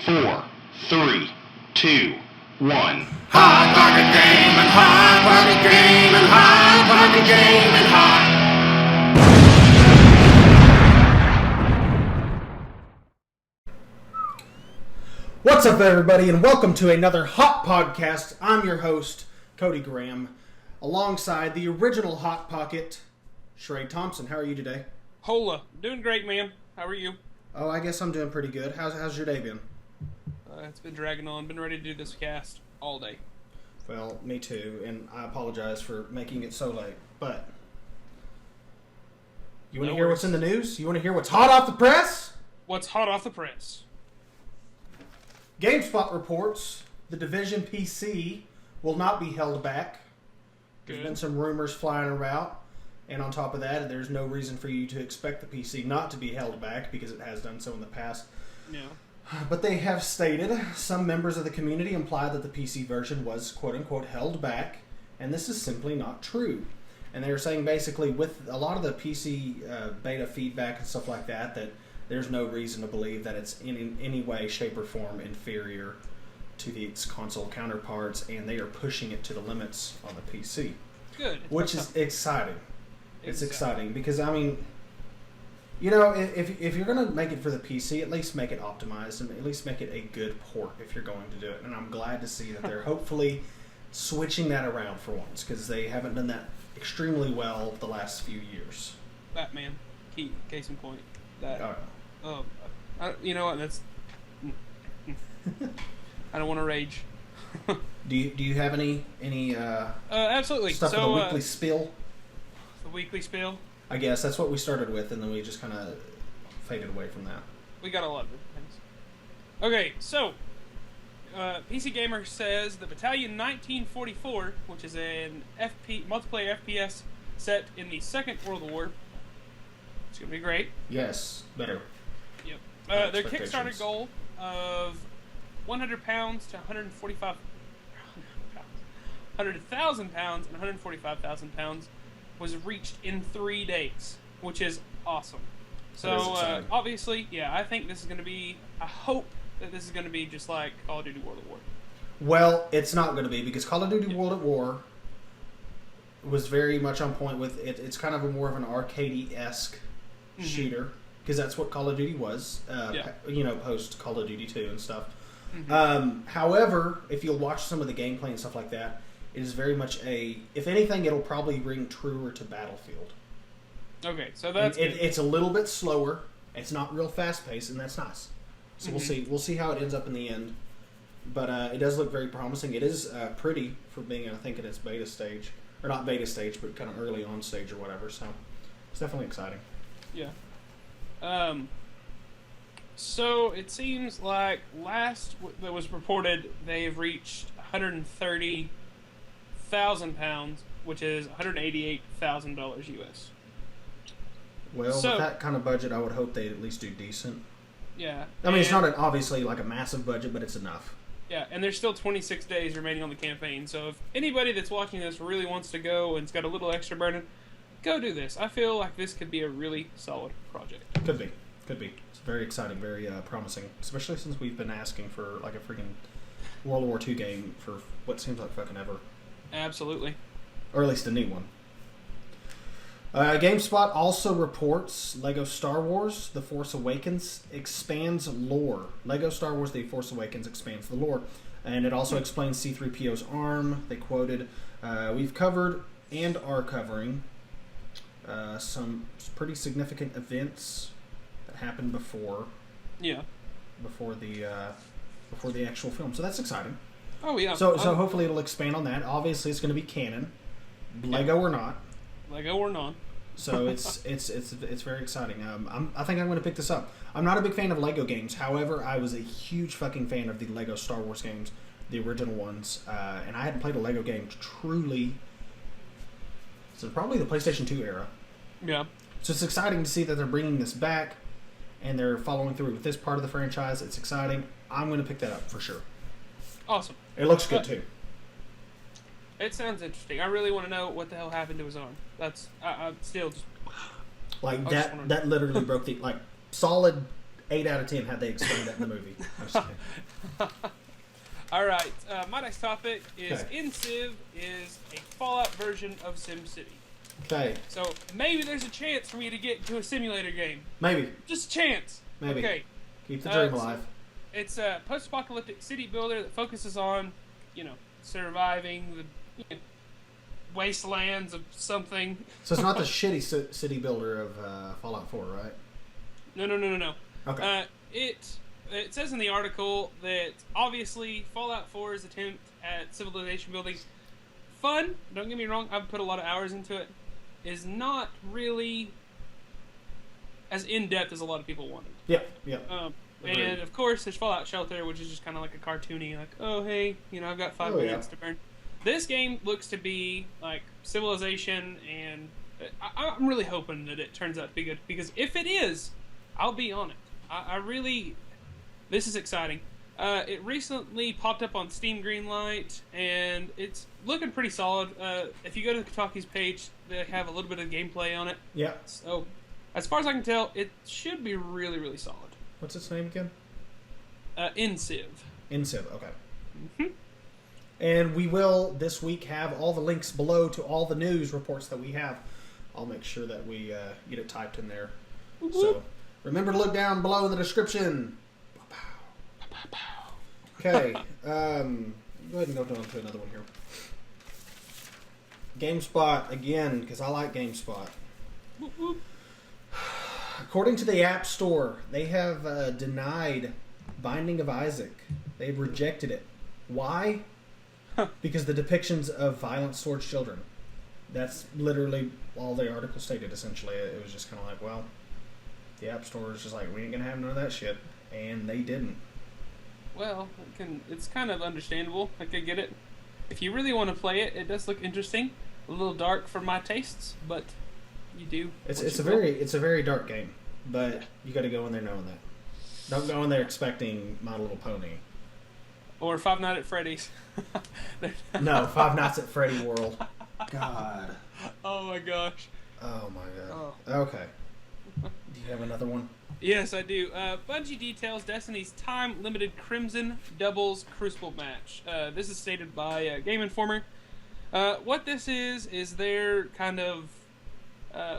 4, 3, 2, 1. Hot pocket game and hot pocket game and hot pocket game and hot. What's up, everybody, and welcome to another Hot Podcast. I'm your host, Cody Graham, alongside the original Hot Pocket, Sheree Thompson. How are you today? Hola. Doing great, man. How are you? Oh, I guess I'm doing pretty good. How's your day been? It's been dragging on. Been ready to do this cast all day. Well, me too, and I apologize for making it so late, but you want to hear what's in the news? You want to hear what's hot off the press? What's hot off the press? GameSpot reports the Division PC will not be held back. There's been some rumors flying around, and on top of that, there's no reason for you to expect the PC not to be held back because it has done so in the past. Yeah. But they have stated, some members of the community implied that the PC version was quote-unquote held back, and this is simply not true. And they were saying basically with a lot of the PC beta feedback and stuff like that, that there's no reason to believe that it's in any way, shape, or form inferior to its console counterparts, and they are pushing it to the limits on the PC. Good. Which is exciting. It's exciting because, I mean, you know, if you're going to make it for the PC, at least make it optimized and at least make it a good port if you're going to do it. And I'm glad to see that they're hopefully switching that around for once because they haven't done that extremely well the last few years. Batman. Case in point. That. Oh. You know what? That's. I don't want to rage. Do you have any absolutely stuff for the weekly spill? The weekly spill. I guess that's what we started with, and then we just kind of faded away from that. We got a lot of things. Okay, so PC Gamer says the Battalion 1944, which is an multiplayer FPS set in the Second World War, it's gonna be great. Yes, better. Yep. Their Kickstarter goal of £100 to £145,000 and £145,000 was reached in 3 days, which is awesome. So, obviously, yeah, I think this is going to be, I hope that this is going to be just like Call of Duty World at War. Well, it's not going to be, because Call of Duty World at War was very much on point with it. It's kind of more of an arcade-esque shooter, because that's what Call of Duty was, you know, post Call of Duty 2 and stuff. However, if you'll watch some of the gameplay and stuff like that, it is very much if anything, it'll probably ring truer to Battlefield. Okay, so that's it's a little bit slower. It's not real fast paced, and that's nice. So we'll see. We'll see how it ends up in the end. But it does look very promising. It is pretty for being, I think, in its beta stage, or not beta stage, but kind of early on stage or whatever. So it's definitely exciting. Yeah. So it seems like last that was reported, they've reached £130,000, which is $188,000 US. Well, with that kind of budget, I would hope they at least do decent. Yeah. I mean, it's not obviously like a massive budget, but it's enough. Yeah, and there's still 26 days remaining on the campaign, so if anybody that's watching this really wants to go and's got a little extra burden, go do this. I feel like this could be a really solid project. Could be. It's very exciting, very promising, especially since we've been asking for like a freaking World War II game for what seems like fucking ever. Absolutely. Or at least a new one. GameSpot also reports LEGO Star Wars The Force Awakens expands lore. LEGO Star Wars The Force Awakens expands the lore. And it also explains C-3PO's arm. They quoted, we've covered and are covering some pretty significant events that happened before the actual film. So that's exciting. Oh, yeah. So hopefully it'll expand on that. Obviously it's going to be canon. Lego or not. Lego or not. So it's very exciting. I think I'm going to pick this up. I'm not a big fan of Lego games. However, I was a huge fucking fan of the Lego Star Wars games, the original ones, and I hadn't played a Lego game truly since probably the PlayStation 2 era. Yeah. So it's exciting to see that they're bringing this back and they're following through with this part of the franchise. It's exciting. I'm going to pick that up for sure. Awesome. It looks good too. It sounds interesting. I really want to know what the hell happened to his arm. I'm still just... Like, that literally broke the... Like, solid 8 out of 10 had they explained that in the movie. I'm just kidding. All right, my next topic is Okay. In Civ is a Fallout version of SimCity. Okay, So maybe there's a chance for me to get into a simulator game. maybe. Just a chance. Maybe. Okay. Keep the dream so alive. It's a post-apocalyptic city builder that focuses on, surviving the wastelands of something. So it's not the shitty city builder of Fallout 4, right? No. Okay. It says in the article that obviously Fallout 4's attempt at civilization building, fun, don't get me wrong, I've put a lot of hours into it, is not really as in-depth as a lot of people wanted. Yeah. Agreed. And of course there's Fallout Shelter, which is just kind of like a cartoony, like, oh hey, I've got 5 Oh, yeah. minutes to burn. This game looks to be like civilization, and I'm really hoping that it turns out to be good, because if it is, I'll be on it. I really, this is exciting. It recently popped up on Steam Greenlight, and it's looking pretty solid. If you go to Kotaku's page, they have a little bit of gameplay on it. Yeah. So, as far as I can tell, it should be really, really solid. What's its name again? In Civ. InCiv, okay. Mm-hmm. And we will, this week, have all the links below to all the news reports that we have. I'll make sure that we get it typed in there. Whoop, So, whoop. remember to look down below in the description. Okay, go ahead and go down to another one here. GameSpot, again, because I like GameSpot. Whoop, whoop. According to the App Store, they have denied Binding of Isaac. They've rejected it. Why? Because the depictions of violence towards children. That's literally all the article stated, essentially. It was just kind of like, well, the App Store is just like, we ain't going to have none of that shit. And they didn't. Well, it's kind of understandable. I could get it. If you really want to play it, it does look interesting. A little dark for my tastes, but you do. It's a very dark game, but you got to go in there knowing that. Don't go in there expecting My Little Pony. Or Five Nights at Freddy's. No, Five Nights at Freddy World. God. Oh my gosh. Oh my god. Oh. Okay. Do you have another one? Yes, I do. Bungie details Destiny's time-limited Crimson Doubles Crucible match. This is stated by Game Informer. What this is their kind of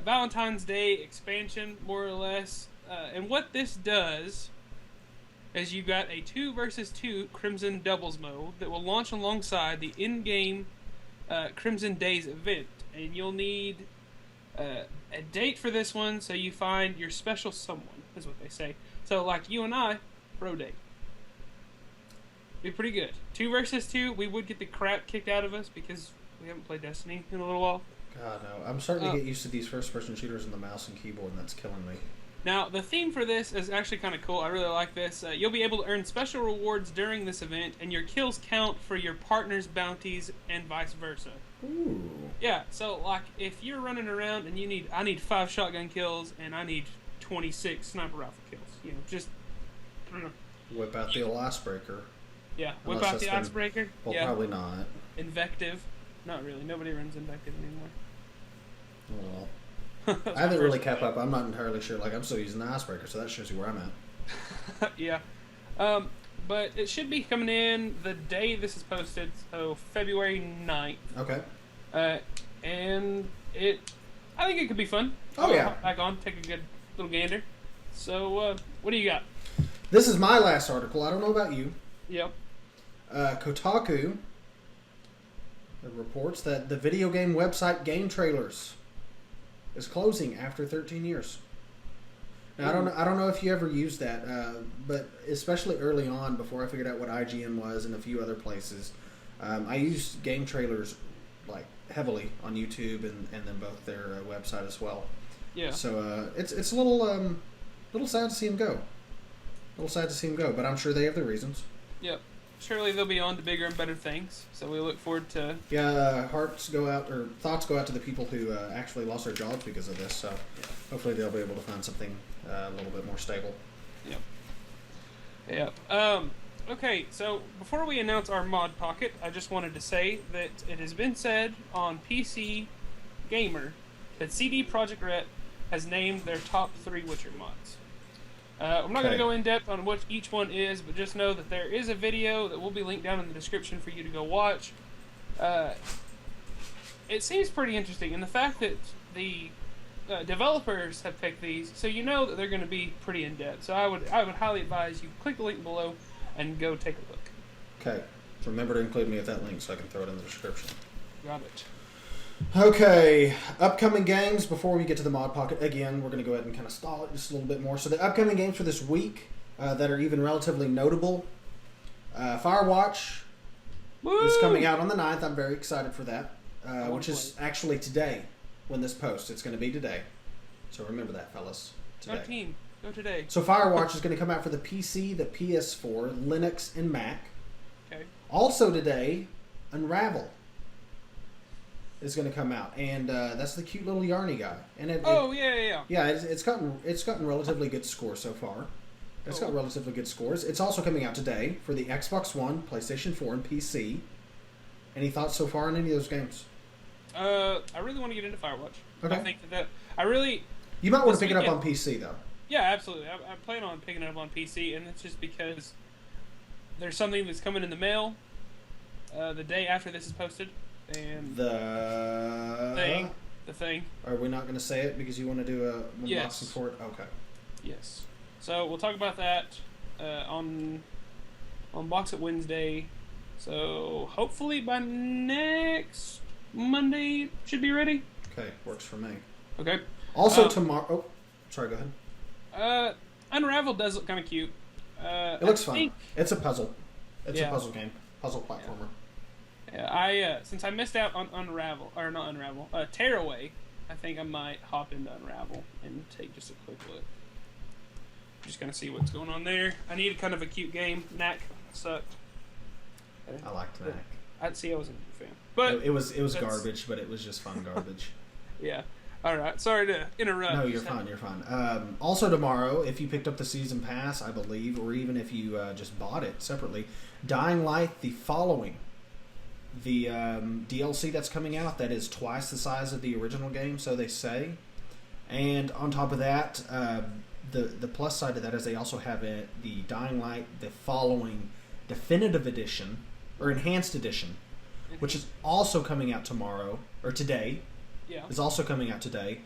Valentine's Day expansion, more or less. And what this does is you got a 2 versus 2 Crimson Doubles mode that will launch alongside the in-game Crimson Days event. And you'll need a date for this one, so you find your special someone, is what they say. So, like you and I, bro date. Be pretty good. 2 versus 2, we would get the crap kicked out of us because we haven't played Destiny in a little while. God, no. I'm starting to get used to these first-person shooters and the mouse and keyboard, and that's killing me. Now, the theme for this is actually kind of cool. I really like this. You'll be able to earn special rewards during this event, and your kills count for your partner's bounties and vice versa. Ooh. Yeah, so, like, if you're running around and I need 5 shotgun kills, and I need 26 sniper rifle kills. Just, I don't know. Whip out the old icebreaker. Yeah, whip Unless out the that's been- icebreaker. Well, Yeah, probably not. invective. Not really. Nobody runs invective anymore. Well, That's I haven't my really first kept play. up. I'm not entirely sure. Like, I'm still using the icebreaker, so that shows you where I'm at. Yeah. But it should be coming in the day this is posted, so February 9th. Okay. And I think it could be fun. Oh, I'll yeah. hop back on, take a good little gander. So, what do you got? This is my last article. I don't know about you. Yep. Kotaku reports that the video game website Game Trailers is closing after 13 years. Now, I don't know if you ever used that, but especially early on, before I figured out what IGN was and a few other places, I used Game Trailers like heavily on YouTube and then both their website as well. Yeah. So it's a little sad to see him go. A little sad to see him go, but I'm sure they have their reasons. Yep. Surely they'll be on to bigger and better things. So we look forward to. Yeah, thoughts go out to the people who actually lost their jobs because of this. So hopefully they'll be able to find something a little bit more stable. Yep. Okay, so before we announce our mod pocket, I just wanted to say that it has been said on PC Gamer that CD Projekt Red has named their top 3 Witcher mods. I'm not going to Okay. go in depth on what each one is, but just know that there is a video that will be linked down in the description for you to go watch. It seems pretty interesting, and the fact that the developers have picked these, so you know that they're going to be pretty in depth. So I would highly advise you click the link below and go take a look. Okay. So remember to include me with that link so I can throw it in the description. Got it. Okay, upcoming games. Before we get to the Mod Pocket, again, we're going to go ahead and kind of stall it just a little bit more. So the upcoming games for this week that are even relatively notable. Firewatch is coming out on the 9th. I'm very excited for that, which is actually today when this posts. It's going to be today. So remember that, fellas. Today. Go team. Go today. So Firewatch is going to come out for the PC, the PS4, Linux, and Mac. Okay. Also today, Unravel is going to come out, and that's the cute little Yarny guy. And yeah, it's gotten relatively good scores so far. It's got relatively good scores. It's also coming out today for the Xbox One, PlayStation 4, and PC. Any thoughts so far on any of those games? I really want to get into Firewatch. Okay. I think that I really. You might want This to pick it up weekend- on PC though. Yeah, absolutely. I plan on picking it up on PC, and it's just because there's something that's coming in the mail the day after this is posted, and The thing. Are we not going to say it because you want to do a unboxing Yes. for it? Okay. Yes. So we'll talk about that on Box It Wednesday. So hopefully by next Monday it should be ready. Okay, works for me. Okay. Also tomorrow. Oh, sorry. Go ahead. Unravel does look kind of cute. It looks I think- fun. It's a puzzle. It's Yeah. a puzzle game. Puzzle platformer. Yeah, since I missed out on Tearaway, I think I might hop into Unravel and take just a quick look. Just gonna see what's going on there. I need kind of a cute game. Knack sucked. I liked Knack. I'd see I wasn't a fan, but It was that's- garbage, but it was just fun garbage. yeah. All right, sorry to interrupt. No, you're fine. You're fine. Also tomorrow, if you picked up the season pass, I believe, or even if you just bought it separately, Dying Light: The Following, the DLC that's coming out that is twice the size of the original game, so they say. And on top of that, the plus side of that is they also have the Dying Light: The Following Definitive Edition or Enhanced Edition, which is also coming out tomorrow or today. Yeah. Is also coming out today,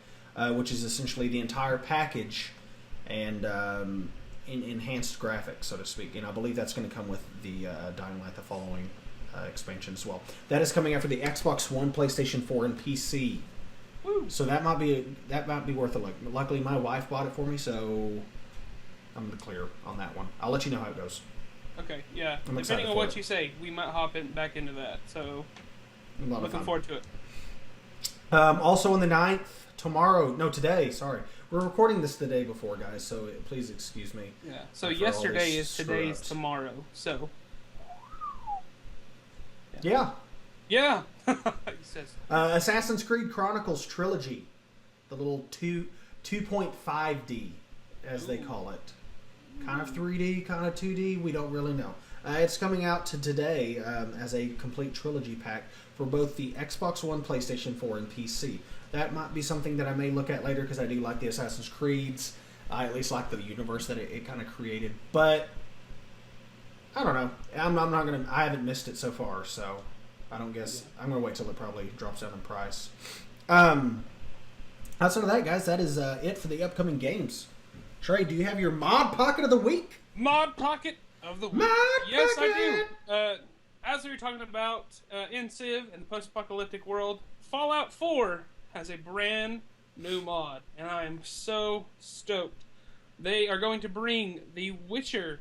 which is essentially the entire package and in enhanced graphics, so to speak. And I believe that's going to come with the Dying Light: The Following expansion as well. That is coming out for the Xbox One, PlayStation 4, and PC. Woo. So that might be worth a look. Luckily, my wife bought it for me, so I'm in the clear on that one. I'll let you know how it goes. Okay. Yeah. I'm excited Depending on for what it. you say, we might hop back into that. So A lot of looking fun. forward to it. Also on the 9th, today, sorry. We're recording this the day before, guys, so please excuse me. Yeah. So For all yesterday this is today's screw-ups. tomorrow. So Yeah. yeah. He says. Assassin's Creed Chronicles Trilogy. The little 2.5D, as they call it. Kind of 3D, kind of 2D, we don't really know. It's coming out today as a complete trilogy pack for both the Xbox One, PlayStation 4, and PC. That might be something that I may look at later because I do like the Assassin's Creeds. I at least like the universe that it kind of created. But I don't know. I'm not gonna. I haven't missed it so far, so I don't guess I'm gonna wait till it probably drops down in price. Outside of that, guys, that is it for the upcoming games. Trey, do you have your mod pocket of the week? Mod Pocket of the week. Mod Yes, Pocket! I do. As we were talking about in Civ and the post-apocalyptic world, Fallout 4 has a brand new mod, and I am so stoked. They are going to bring The Witcher,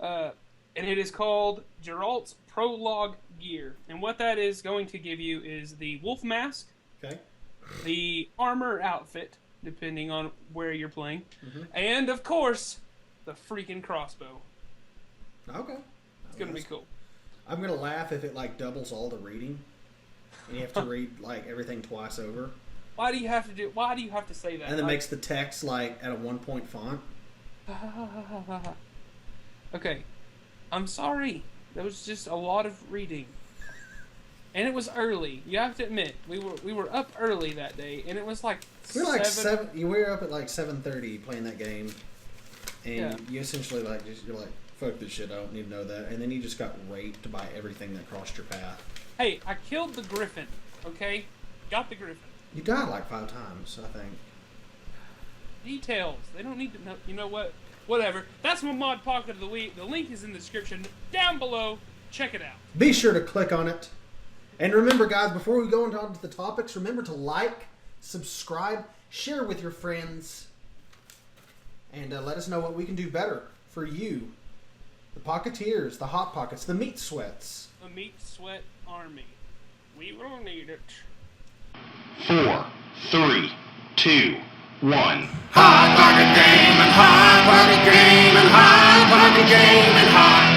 and it is called Geralt's Prologue Gear. And what that is going to give you is the wolf mask, Okay. the armor outfit, depending on where you're playing, and of course, the freaking crossbow. Okay. It's gonna be cool. I'm gonna laugh if it like doubles all the reading, and you have to read like everything twice over, Why do you have to say that? and then Like- makes the text like at a 1-point font. Okay, I'm sorry. There was just a lot of reading, and it was early. You have to admit, we were up early that day, and it was like We were like seven. we were up at like 7:30 playing that game, And you essentially you're like, fuck this shit, I don't need to know that. And then you just got raped by everything that crossed your path. Hey, I killed the griffin, okay? Got the griffin. You died like 5 times, I think. Details. They don't need to know. You know what? Whatever. That's my mod pocket of the week. The link is in the description down below. Check it out. Be sure to click on it. And remember, guys, before we go into the topics, remember to like, subscribe, share with your friends, and let us know what we can do better for you. The Pocketeers, the Hot Pockets, the Meat Sweats. The Meat Sweat Army. We will need it. 4, 3, 2, 1. Hot pocket game and hot pocket game and hot pocket game and hot